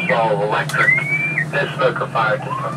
flow of electric. This smoke or fire system.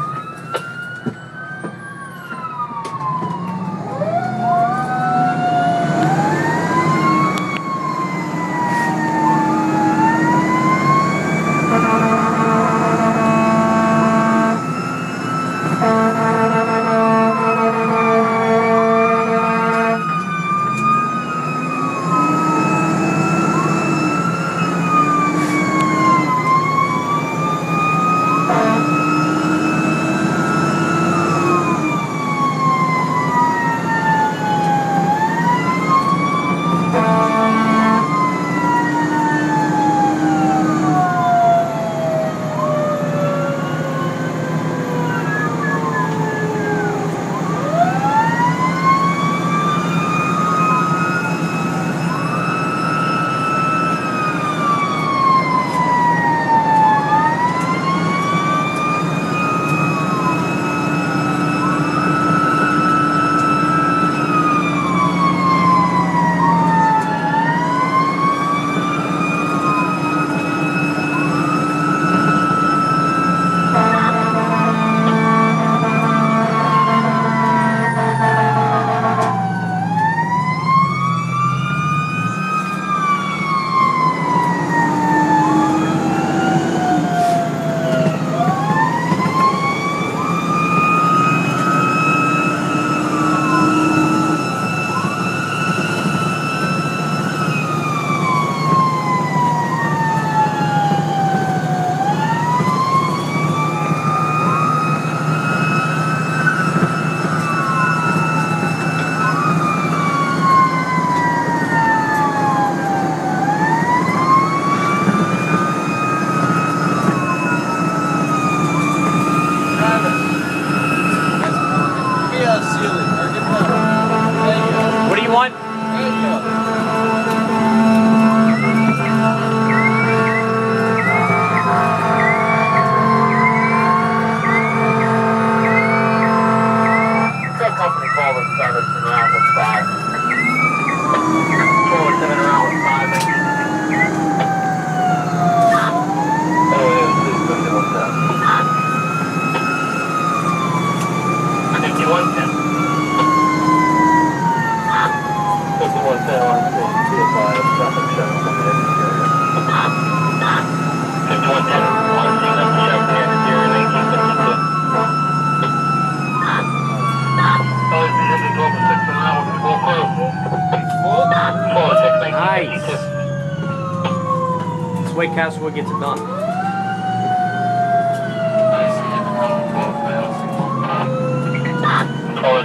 What do you want? Truck company call this service in around with 5. 407 around with 5. Oh, it is 5110. 5110 on CFI, traffic showing from the exterior. 5110 on CFI, showing from the exterior, 1952. Oh, this is the door for 6 and around with 4 crew. 406, 1952. This way Castlewood gets it done. Call it